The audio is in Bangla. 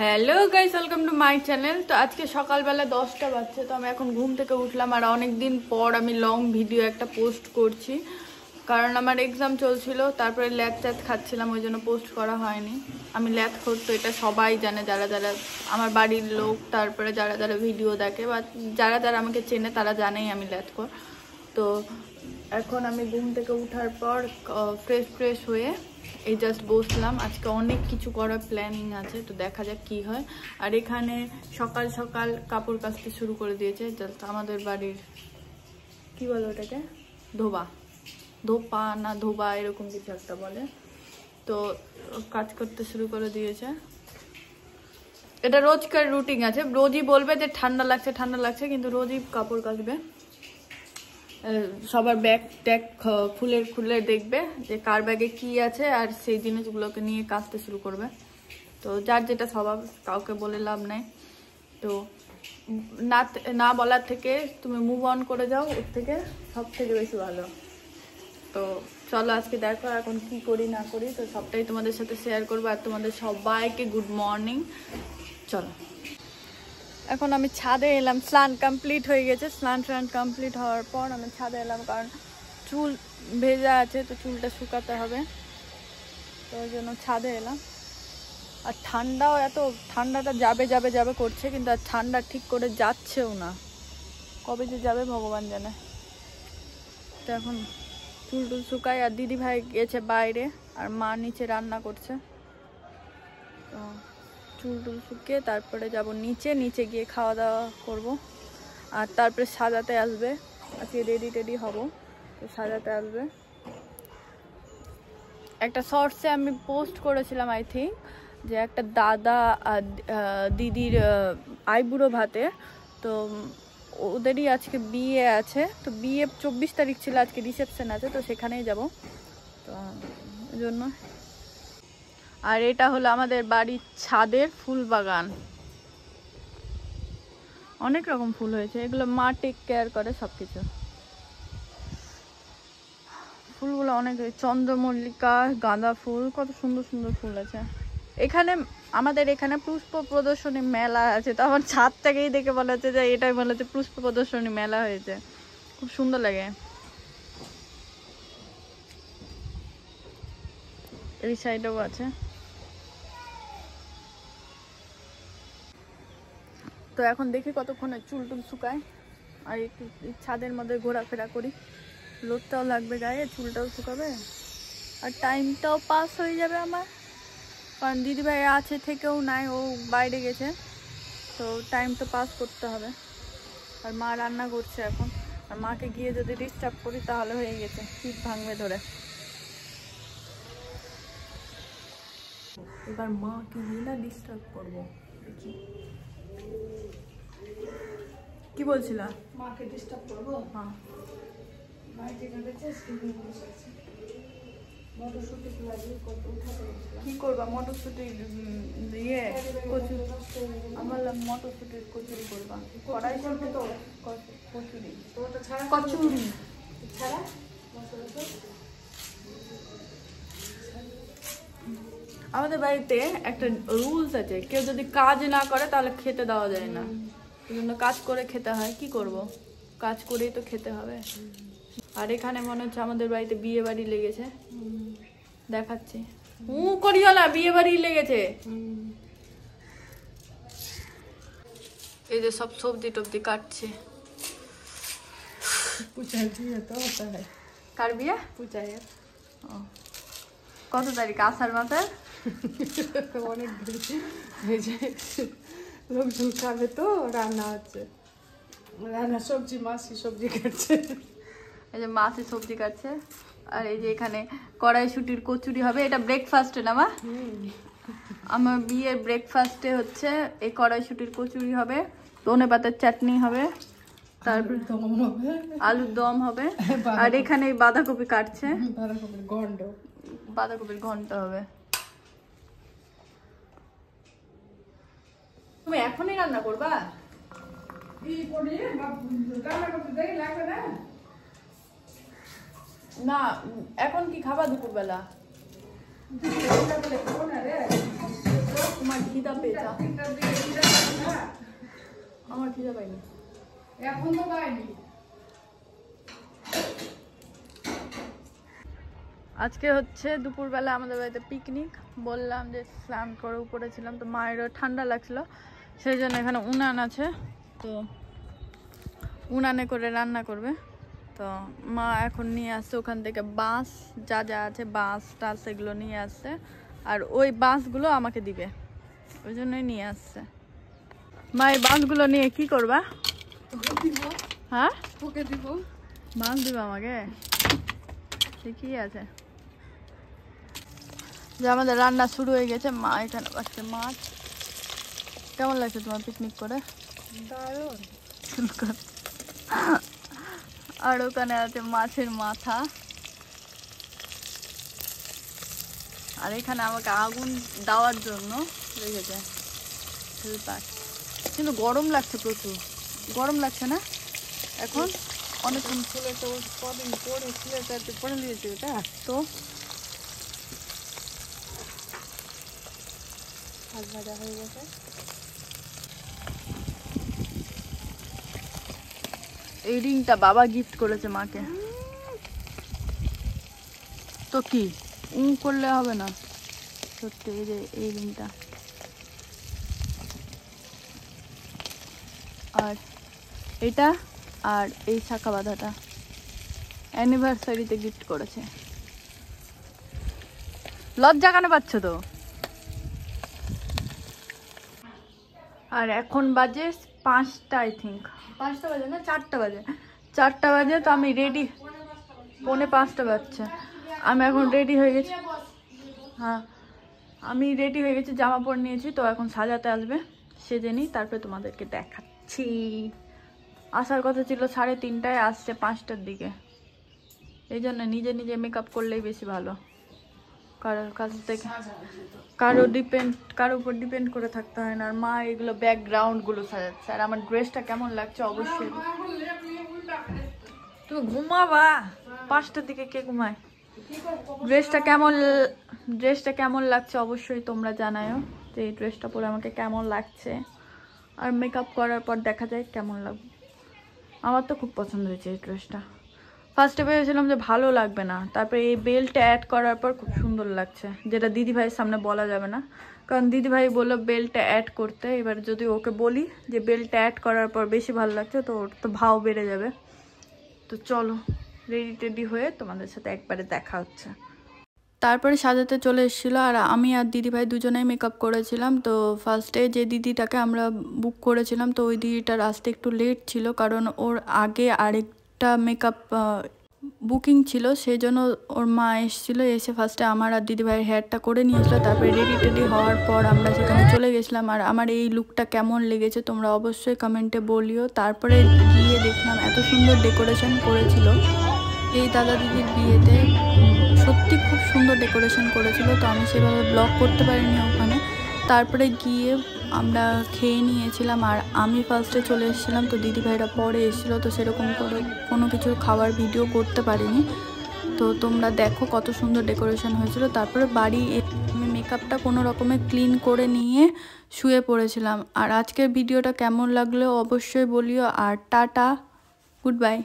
Hello guys, welcome to my channel. তো আজকে সকালবেলা 10টা বাজছে। তো আমি এখন ঘুম থেকে উঠলাম আর অনেকদিন পর আমি লং ভিডিও একটা পোস্ট করছি, কারণ আমার এক্সাম চলছিল, তারপরে ল্যাদ চ্যাদ খাচ্ছিলাম, ওই জন্য পোস্ট করা হয়নি। আমি ল্যাদ করতো, এটা সবাই জানে, যারা যারা আমার বাড়ির লোক, তারপরে যারা যারা ভিডিও দেখে বা যারা যারা আমাকে চেনে তারা জানেই আমি ল্যাদ কর। তো এখন আমি ঘুম থেকে উঠার পর ফ্রেশ হয়ে এই জাস্ট বসলাম। আজকে অনেক কিছু করার প্ল্যানিং আছে, তো দেখা যাক কি হয়। আর এখানে সকাল সকাল কাপড় কাচতে শুরু করে দিয়েছে জাস্ট আমাদের বাড়ির, কি বলে ওটাকে, ধোপা না ধোবা এরকম কিছু একটা বলে। তো কাজ করতে শুরু করে দিয়েছে। এটা রোজকার রুটিন আছে, রোজই বলবে যে ঠান্ডা লাগছে, কিন্তু রোজই কাপড় কাচবে। সবার ব্যাগ ট্যাগ খুলে দেখবে যে কার ব্যাগে কি আছে, আর সেই জিনিসগুলোকে নিয়ে কাচতে শুরু করবে। তো যার যেটা স্বভাব, কাউকে বলে লাভ নাই। তো না বলার থেকে তুমি মুভ অন করে যাও, ওর থেকে সব থেকে বেশি ভালো। তো চলো আজকে দেখো এখন কি করি না করি, তো সবটাই তোমাদের সাথে শেয়ার করবো। আর তোমাদের সবাইকে গুড মর্নিং। চলো, এখন আমি ছাদে এলাম, স্নান কমপ্লিট হয়ে গেছে। স্নান কমপ্লিট হওয়ার পর আমি ছাদে এলাম, কারণ চুল ভেজা আছে, তো চুলটা শুকাতে হবে, তো ওই জন্য ছাদে এলাম। আর ঠান্ডাও ঠান্ডাটা যাবে করছে, কিন্তু আর ঠান্ডা ঠিক করে যাচ্ছেও না, কবে যে যাবে ভগবান জানে। তো এখন চুল টুল শুকাই, আর দিদি ভাই গেছে বাইরে, আর মা নিচে রান্না করছে। তো চুল টুল শুকিয়ে তারপরে যাব নিচে গিয়ে খাওয়া দাওয়া করব। আর তারপরে সাজাতে আসবে, আজকে রেডি হব, তো সাজাতে আসবে। একটা শর্টসে আমি পোস্ট করেছিলাম আই থিঙ্ক, যে একটা দাদা আর দিদির আইবুড়ো ভাতে, তো ওদেরই আজকে বিয়ে আছে। তো বিয়ে 24 তারিখ ছিল, আজকে রিসেপশন আছে, তো সেখানেই যাব। তো ওই জন্য। আর এটা হলো আমাদের বাড়ির ছাদের ফুল বাগান, অনেক রকম ফুল হয়েছে, এগুলো মা টেক কেয়ার করে সবকিছু। ফুলগুলো অনেক, চন্দ্রমল্লিকা, গাঁদা ফুল, কত সুন্দর সুন্দর ফুল আছে। আমাদের এখানে পুষ্প প্রদর্শনী মেলা আছে, তো আমার ছাদ থেকেই দেখে বলা হচ্ছে যে এটাই বলা হচ্ছে পুষ্প প্রদর্শনী মেলা হয়েছে, খুব সুন্দর লাগে। এই সাইডেও আছে। তো এখন দেখি কতক্ষণে চুল টুল শুকায়, আর একটু ছাদের মধ্যে ঘোরাফেরা করি, রোদটাও লাগবে গায়ে, চুলটাও শুকাবে, আর টাইমটাও পাস হয়ে যাবে আমার, কারণ দিদিভাই আছে থেকেও নাই, ও বাইরে গেছে, তো টাইম তো পাস করতে হবে। আর মা রান্না করছে এখন, আর মাকে গিয়ে যদি ডিস্টার্ব করি তাহলে হয়ে গেছে, পিঠ ভাঙবে ধরে। এবার মাকে গিয়ে না ডিস্টার্ব করবো, দেখি কি বলছিলা? মাকে ডিস্টার্ব করবো? হ্যাঁ, কি করবা? মটরশুটি দিয়ে কচুরি, আমার মটরশুটির কচুরি করবা, কড়াইশুটি তো কচুরি ছাড়া। আমাদের বাড়িতে একটা রুলস আছে, কেউ যদি কাজ না করে তাহলে খেতে দেওয়া যায় না, এই জন্য কাজ করে খেতে হয়। কি করব, কাজ করেই তো খেতে হবে। আর এখানে মনে হচ্ছে আমাদের বাড়িতে বিয়ে বাড়ি লেগেছে, দেখাচ্ছি। করিও না, বিয়ে বাড়ি লেগেছে। এই যে সব সবজি টবজি কাটছে। কার বিয়ে? কত তারিখ? আষাঢ় মাসের অনেক লোকজন খাবে, তো রান্না হচ্ছে, রান্না সবজি, মাছি সবজি কাটছে। এই যে মাছি সবজি কাটছে। আর এই যে এখানে কড়াইশুটির কচুরি হবে, এটা ব্রেকফাস্টে না মা? আমার বিয়ের ব্রেকফাস্টে হচ্ছে এই কড়াইশুটির কচুরি হবে, ধনেপাতার চাটনি হবে, তারপর আলুর দম হবে, আর এখানে বাঁধাকপি কাটছে, বাঁধাকপির ঘন্ট হবে। তুমি এখনই রান্না করবা? না, এখন কি খাবা দুপুরবেলা? তোমার খিদা পেয়েছে, আমার খিদা পাইনি এখন তো পাইনি। আজকে হচ্ছে দুপুরবেলা আমাদের বাড়িতে পিকনিক। বললাম যে স্নান করে উপরে ছিলাম, তো মায়েরও ঠান্ডা লাগছিল, সেই জন্য এখানে উনান আছে, তো উনানে করে রান্না করবে। তো মা এখন নিয়ে আসছে ওখান থেকে বাঁশ, যা যা আছে বাঁশ টাস এগুলো নিয়ে আসছে, আর ওই বাঁশগুলো আমাকে দিবে, ওই জন্যই নিয়ে আসছে। মা এই বাঁশগুলো নিয়ে কি করবা? হ্যাঁ তোকে দিব। বাঁশ দিবে আমাকে? ঠিকই আছে। যে আমাদের রান্না শুরু হয়ে গেছে, মা এখানে বাচ্চা মাছ। কেমন লাগছে তোমার পিকনিক করে? দারুণ। আর ওখানে আছে মাছের মাথা, আর এখানে আমাকে আগুন দেওয়ার জন্য রেখেছে হেল্পার। কিন্তু গরম লাগছে, প্রচুর গরম লাগছে না এখন? অনেকক্ষণ ফুলে তো কদিন পরে ফুলে তো পরে নিয়েছে এটা। তো ভাত ভাজা হয়ে গেছে। এই রিংটা বাবা গিফট করেছে মাকে। তো কি করলে হবে না? সত্যি এই যে এই রিংটা, আর এটা, আর এই শাখা বাঁধাটা অ্যানিভার্সারিতে গিফট করেছে। লজ্জা কেন পাচ্ছ তো? আর এখন বাজে 5টা, আই থিঙ্ক 5টা বাজে না 4টা বাজে, 4টা বাজে। তো আমি রেডি, 4:45 বাজছে। আমি এখন রেডি হয়ে গেছি। হ্যাঁ আমি রেডি হয়ে গেছি, জামা পরে নিয়েছি, তো এখন সাজাতে আসবে, সেজে নিই, তারপরে তোমাদেরকে দেখাচ্ছি। আসার কথা ছিল 3:30টায়, আসছে 5টার দিকে। এই জন্য নিজে নিজে মেকআপ করলেই বেশি ভালো, কারোর কাছ থেকে কারোর উপর ডিপেন্ড করে থাকতে হয় না। আর মা এগুলো ব্যাকগ্রাউন্ডগুলো সাজাচ্ছে। আর আমার ড্রেসটা কেমন লাগছে অবশ্যই। তুমি ঘুমাবা? 5টার দিকে কে ঘুমায়? ড্রেসটা কেমন লাগছে অবশ্যই তোমরা জানাও, যে এই ড্রেসটা পরে আমাকে কেমন লাগছে। আর মেকআপ করার পর দেখা যায় কেমন লাগবে। আমার তো খুব পছন্দ হয়েছে এই ড্রেসটা। ফার্স্টে ভেবেছিলাম যে ভালো লাগবে না, তারপরে এই বেল্টটা অ্যাড করার পর খুব সুন্দর লাগছে, যেটা দিদিভাইয়ের সামনে বলা যাবে না, কারণ দিদিভাই বললো বেল্টটা অ্যাড করতে। এবার যদি ওকে বলি যে বেল্টটা অ্যাড করার পর বেশি ভালো লাগছে, তো ওর তো ভাও বেড়ে যাবে। তো চলো রেডি টেডি হয়ে তোমাদের সাথে একবারে দেখা হচ্ছে। তারপরে সাজাতে চলে এসেছিলো, আর আমি আর দিদিভাই দুজনেই মেকআপ করেছিলাম। তো ফার্স্টে যে দিদিটাকে আমরা বুক করেছিলাম, তো ওই দিদিটার আসতে একটু লেট ছিল, কারণ ওর আগে আরেকটা মেকআপ বুকিং ছিল, সেই জন্য ওর মা এসেছিলো। এসে ফার্স্টে আমার আর দিদিভাইয়ের হেয়ারটা করে নিয়েছিল, তারপরে রেডি টেডি হওয়ার পর আমরা সেখানে চলে গেছিলাম। আর আমার এই লুকটা কেমন লেগেছে তোমরা অবশ্যই কমেন্টে বলিও। তারপরে গিয়ে দেখলাম এত সুন্দর ডেকোরেশন করেছিল এই দাদা দিদির বিয়েতে, সত্যি খুব সুন্দর ডেকোরেশন করেছিল। তো আমি সেভাবে ব্লগ করতে পারিনি ওখানে। তারপরে গিয়ে আমরা খেয়ে নিয়েছিলাম, আর আমি ফার্স্টে চলে এসেছিলাম, তো দিদিভাইরা পরে এসেছিলো, তো সেরকম করে কোনো কিছু খাওয়ার ভিডিও করতে পারিনি। তো তোমরা দেখো কত সুন্দর ডেকোরেশন হয়েছিল। তারপরে বাড়ি আমি মেকআপটা কোনো রকমে ক্লিন করে নিয়ে শুয়ে পড়েছিলাম। আর আজকের ভিডিওটা কেমন লাগলো অবশ্যই বলিও। আর টাটা, গুড বাই।